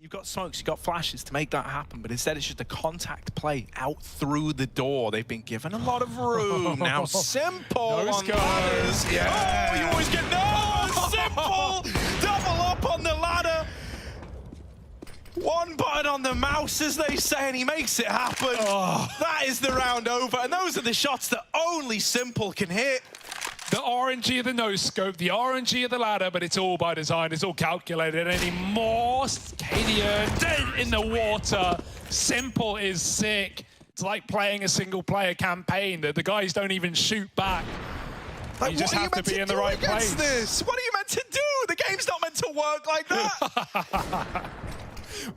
You've got smokes, you've got flashes to make that happen, but instead it's just a contact play out through the door. They've been given a lot of room. Now s1mple on ladders. Yeah. Oh, you always get s1mple! Double up on the ladder. One button on the mouse, as they say, and he makes it happen. Oh. That is the round over, and those are the shots that only s1mple can hit. The RNG of the no-scope, the RNG of the ladder, but it's all by design, it's all calculated anymore. Cadian dead in the water. s1mple is sick. It's like playing a single-player campaign. The guys don't even shoot back. Like, you just have to be in the right place. This? What are you meant to do? The game's not meant to work like that.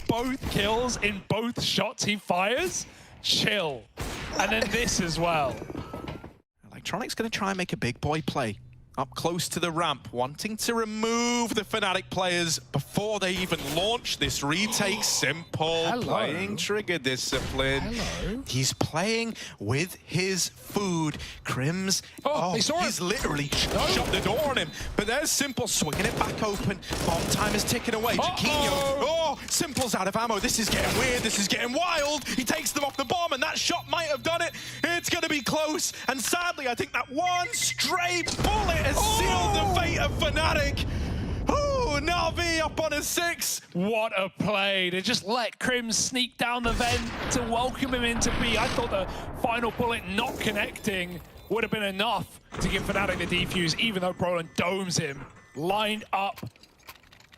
Both kills in both shots he fires? Chill. And then this as well. Electronic's going to try and make a big boy play. Up close to the ramp, wanting to remove the Fnatic players before they even launch this retake. s1mple playing trigger discipline. Hello. He's playing with his food. Crims, he's literally shut the door on him. But there's s1mple swinging it back open. Bomb time is ticking away. Jaquinho, s1mple's out of ammo. This is getting weird. This is getting wild. He takes them off the bomb, and that shot might have done it. It's going to be close. And sadly, I think that one stray bullet has sealed the fate of Fnatic. Oh, Na'Vi up on a 6. What a play. They just let Crims sneak down the vent to welcome him into B. I thought the final bullet not connecting would have been enough to give Fnatic the defuse, even though Brolin domes him. Lined up.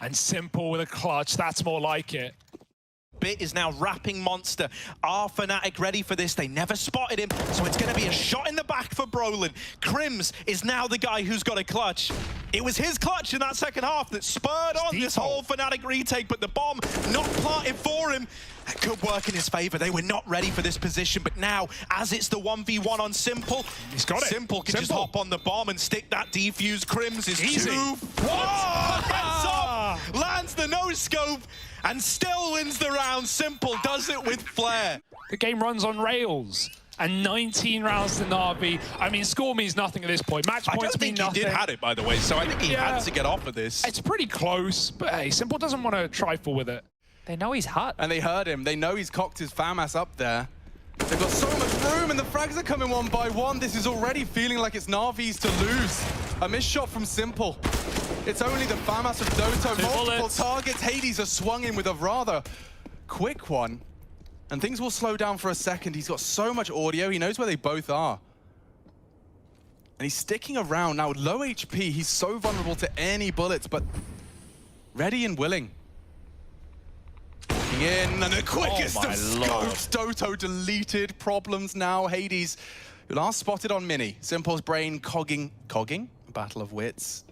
And s1mple with a clutch. That's more like it. Bit is now wrapping Monster. Are Fnatic ready for this? They never spotted him, so it's going to be a shot in the back for Brolin. Crims is now the guy who's got a clutch. It was his clutch in that second half that spurred on this whole Fnatic retake, but the bomb not planted for him. That could work in his favor. They were not ready for this position, but now, as it's the 1v1 on s1mple, he's got it. s1mple can just hop on the bomb and stick that defuse. Crims is easy. Gets up, lands the no-scope, and still wins the round. s1mple does it with flair. The game runs on rails. And 19 rounds to Na'Vi. I mean, score means nothing at this point. Match points mean nothing. I don't think he did have it, by the way, so I think he had to get off of this. It's pretty close, but hey, s1mple doesn't want to trifle with it. They know he's hot. And they heard him. They know he's cocked his FAMAS up there. They've got so much room, and the frags are coming one by one. This is already feeling like it's Na'Vi's to lose. A missed shot from s1mple. It's only the FAMAS of Doto. Multiple targets. Hades has swung in with a rather quick one. And things will slow down for a second. He's got so much audio. He knows where they both are. And he's sticking around. Now, low HP, he's so vulnerable to any bullets, but ready and willing. Looking in, and the quickest of scopes. Doto deleted. Problems now. Hades, who last spotted on Mini. s1mple's brain cogging? Battle of wits.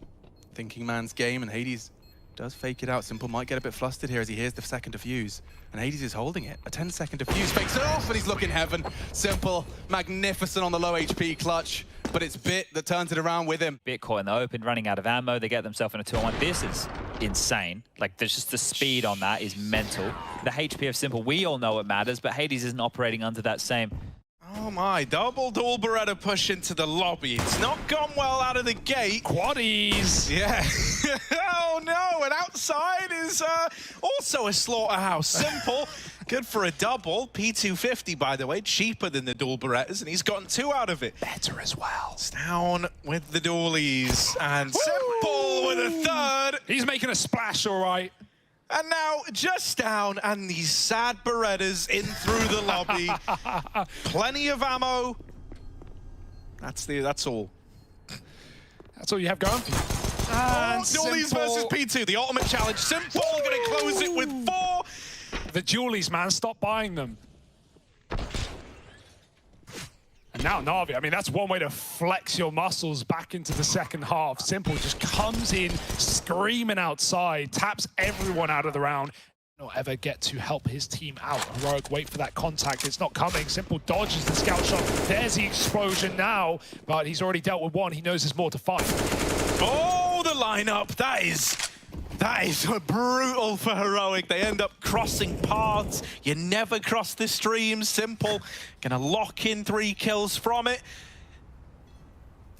Thinking man's game, and Hades does fake it out. s1mple might get a bit flustered here as he hears the second defuse. And Hades is holding it. A 10-second defuse, fakes it off, and he's looking heaven. s1mple, magnificent on the low HP clutch, but it's Bit that turns it around with him. Bit caught in the open, running out of ammo. They get themselves in a 2-on-1. This is insane. Like, there's just the speed on that is mental. The HP of s1mple, we all know it matters, but Hades isn't operating under that same. Oh my, double dual Beretta push into the lobby. It's not gone well out of the gate. Quaddies! Yeah. Oh no, and outside is also a slaughterhouse. s1mple, good for a double. P250, by the way, cheaper than the dual Berettas, and he's gotten 2 out of it. Better as well. It's down with the dualies, and s1mple with a 3rd. He's making a splash, all right. And now, just down, and these sad Berettas in through the lobby. Plenty of ammo. That's all. That's all you have going. And dualies versus P2, the ultimate challenge. s1mple going to close it with 4. The dualies, man, stop buying them. And now Na'Vi, I mean, that's one way to flex your muscles back into the second half. s1mple just comes in, screaming outside, taps everyone out of the round. Not ever get to help his team out. Heroic wait for that contact. It's not coming. s1mple dodges the scout shot. There's the explosion now, but he's already dealt with one. He knows there's more to fight. Oh, the lineup. That is brutal for Heroic. They end up crossing paths. You never cross the stream. s1mple gonna lock in 3 kills from it.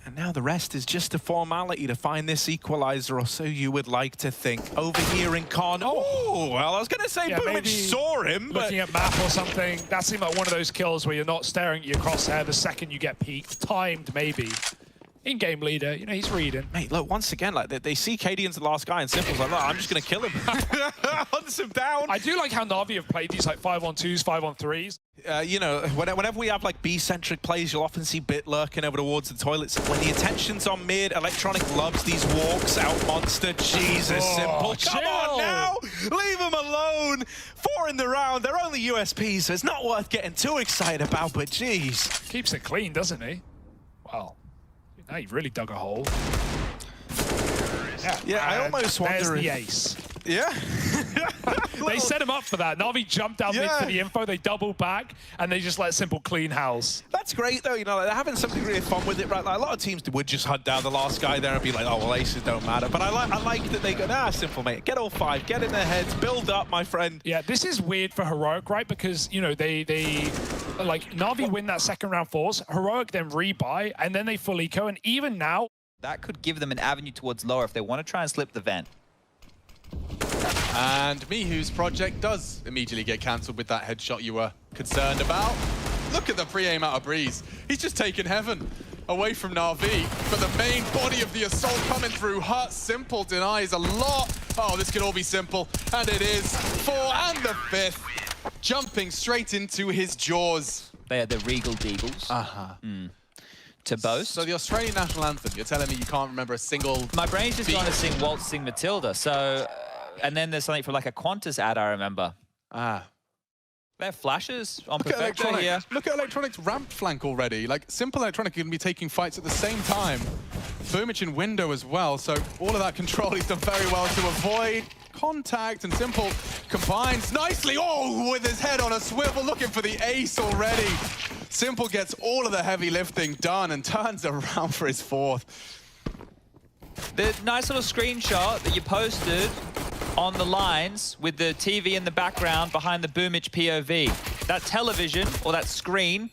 And now the rest is just a formality to find this equalizer, or so you would like to think. Over here in Con. Oh, well, I was going to say Boomich saw him, but... Looking at map or something, that seemed like one of those kills where you're not staring at your crosshair the second you get peeked. Timed, maybe. In-game leader, you know, he's reading. Mate, look, once again, like, they see KD as the last guy, and Simple's like, look, I'm just going to kill him. Hunts him down. I do like how Na'Vi have played these, like, 5-on-2s, 5-on-3s. You know, whenever we have, like, B-centric plays, you'll often see Bit lurking over towards the toilets. When the attention's on mid, Electronic loves these walks out monster. Jesus, Simple. Come on now! Leave him alone! 4 in the round. They're only USPs, so it's not worth getting too excited about, but jeez. Keeps it clean, doesn't he? Wow. Now you've really dug a hole. Yeah, I almost wonder there's if... the ace. Yeah. They set him up for that. Na'Vi jumped down mid for the info, they double back, and they just let Simple clean house. That's great, though. You know, like, they're having something really fun with it, right? Like, a lot of teams would just hunt down the last guy there and be like, oh, well, aces don't matter. But I like that they go, nah, Simple, mate. Get all 5. Get in their heads. Build up, my friend. Yeah, this is weird for Heroic, right? Because, you know, they like, Na'Vi win that second round force, Heroic then rebuy, and then they full eco, and even now... That could give them an avenue towards lower if they want to try and slip the vent. And Mihu's project does immediately get cancelled with that headshot you were concerned about. Look at the pre-aim out of Breeze. He's just taken heaven away from Na'Vi. But the main body of the assault coming through Hut. Simple denies a lot. Oh, this could all be Simple. And it is. 4 and the 5th. Jumping straight into his jaws. They are the Regal Deagles. To boast. So the Australian national anthem, you're telling me you can't remember a single... My brain's just going to sing Waltz, Sing Matilda. So, and then there's something from like a Qantas ad I remember. They have flashes on Perfecto here. Look at Electronic's ramp flank already. Like, Simple Electronic can be taking fights at the same time. Boomich in window as well, so all of that control he's done very well to avoid contact, and Simple combines nicely. Oh, with his head on a swivel, looking for the ace already. Simple gets all of the heavy lifting done and turns around for his 4th. The nice little screenshot that you posted on the lines with the TV in the background behind the Boomich POV. That television, or that screen,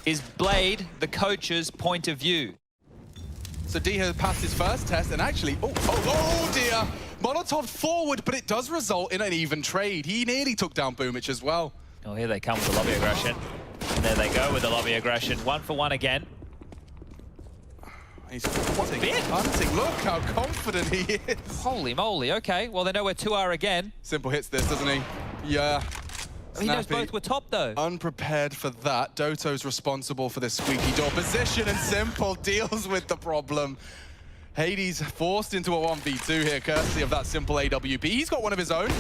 is Blade, the coach's point of view. So D has passed his first test, and actually, oh dear! Molotov forward, but it does result in an even trade. He nearly took down Boomich as well. Oh, here they come with the lobby aggression. And there they go with the lobby aggression. 1 for 1 again. He's hunting. Look how confident he is. Holy moly, okay. Well, they know where 2 are again. Simple hits this, doesn't he? Yeah. He knows both were top, though. Unprepared for that. Doto's responsible for this squeaky door position, and Simple deals with the problem. Hades forced into a 1v2 here, courtesy of that Simple AWP. He's got one of his own.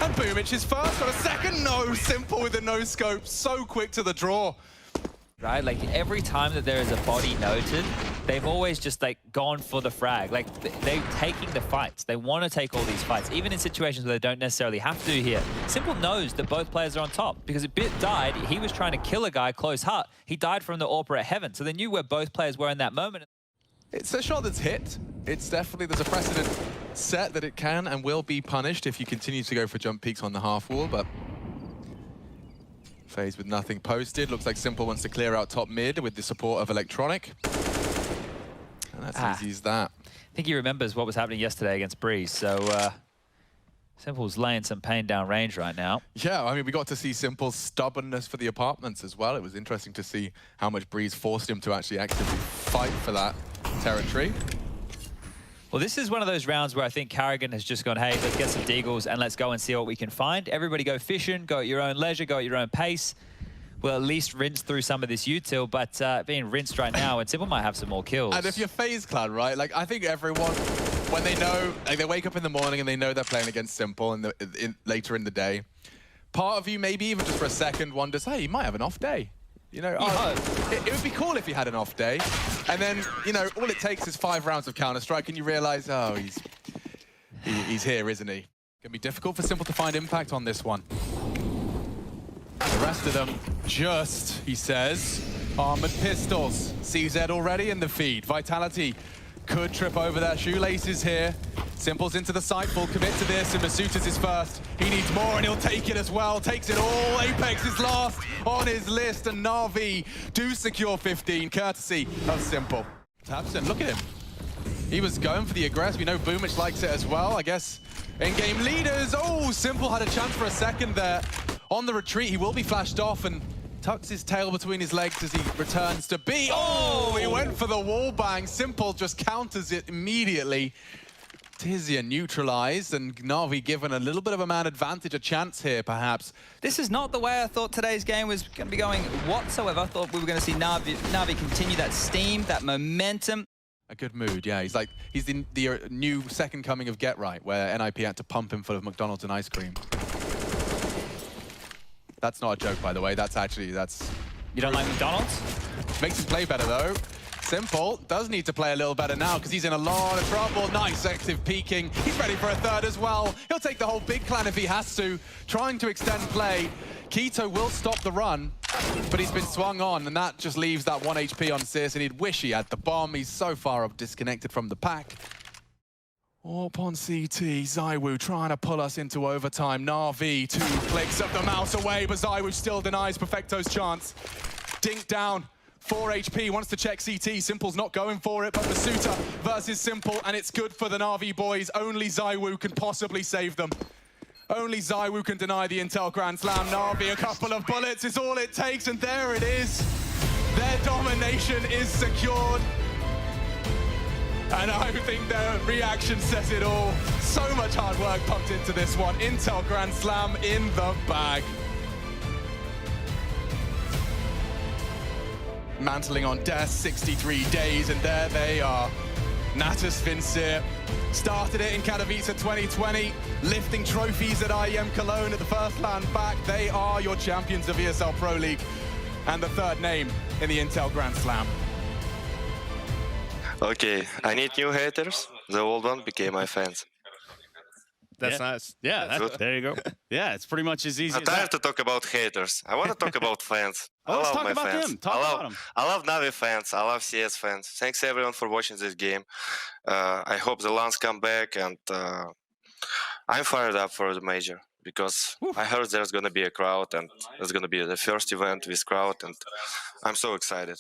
And Boomich is first, got a second. No, Simple with a no-scope. So quick to the draw. Right, like every time that there is a body noted, they've always just like gone for the frag. Like they're taking the fights. They want to take all these fights, even in situations where they don't necessarily have to here. Simple knows that both players are on top because if Bit died, he was trying to kill a guy close Hut. He died from the AWP at Heaven, so they knew where both players were in that moment. It's a shot that's hit. It's definitely, there's a precedent set that it can and will be punished if you continue to go for jump peaks on the half wall, but FaZe with nothing posted. Looks like Simple wants to clear out top mid with the support of Electronic. And that's easy as that. I think he remembers what was happening yesterday against Breeze, so Simple's laying some pain down range right now. Yeah, I mean, we got to see Simple's stubbornness for the apartments as well. It was interesting to see how much Breeze forced him to actually actively fight for that territory. Well, this is one of those rounds where I think Carrigan has just gone, hey, let's get some deagles and let's go and see what we can find. Everybody go fishing, go at your own leisure, go at your own pace. We'll at least rinse through some of this util, but being rinsed right now, and Simple might have some more kills. And if you're FaZe Clan, right, like I think everyone, when they know, like they wake up in the morning and they know they're playing against Simple later in the day, part of you maybe even just for a second wonders, hey, you might have an off day. You know, it would be cool if he had an off day. And then, you know, all it takes is 5 rounds of Counter-Strike and you realize, oh, he's here, isn't he? Gonna be difficult for Simple to find impact on this one. The rest of them just, he says, armored pistols. CZ already in the feed. Vitality could trip over their shoelaces here. Simple's into the site, full commit to this, and Masutas is first. He needs more, and he'll take it as well. Takes it all. Apex is last on his list, and Na'Vi do secure 15, courtesy of Simple. Tapson, look at him. He was going for the aggress. We know Boomich likes it as well. I guess in-game leaders. Oh, s1mple had a chance for a second there. On the retreat, he will be flashed off and tucks his tail between his legs as he returns to B. Oh, he went for the wall bang. s1mple just counters it immediately. Tizia neutralized and Na'Vi given a little bit of a man advantage, a chance here perhaps. This is not the way I thought today's game was going to be going whatsoever. I thought we were going to see Na'Vi continue that steam, that momentum. A good mood, yeah. He's the new second coming of Get Right, where NIP had to pump him full of McDonald's and ice cream. That's not a joke, by the way. That's... You don't like McDonald's? Makes him play better, though. s1mple does need to play a little better now because he's in a lot of trouble. Nice active peeking. He's ready for a third as well. He'll take the whole big clan if he has to. Trying to extend play. k1to will stop the run, but he's been swung on, and that just leaves that 1 HP on Sis, and he'd wish he had the bomb. He's so far disconnected from the pack. Up on CT, ZywOo trying to pull us into overtime. Na'Vi, 2 clicks of the mouse away, but ZywOo still denies Perfecto's chance. Dink down, 4 HP, wants to check CT. s1mple's not going for it, but Masuta versus s1mple, and it's good for the Na'Vi boys. Only ZywOo can possibly save them. Only ZywOo can deny the Intel Grand Slam. Na'Vi, a couple of bullets is all it takes, and there it is. Their domination is secured. And I think their reaction says it all. So much hard work pumped into this one. Intel Grand Slam in the bag. Mantling on death, 63 days, and there they are. Natus Vincere started it in Katowice 2020, lifting trophies at IEM Cologne at the first land back. They are your champions of ESL Pro League and the third name in the Intel Grand Slam. Okay, I need new haters. The old one became my fans. That's nice. Yeah, there you go. Yeah, it's pretty much as easy I'm as tired that. to talk about haters. I want to talk about fans. Well, let's I love talk my about fans. them. Talk about them. I love Na'Vi fans. I love CS fans. Thanks everyone for watching this game. I hope the LANs come back, and I'm fired up for the major because I heard there's going to be a crowd, and it's going to be the first event with crowd, and I'm so excited.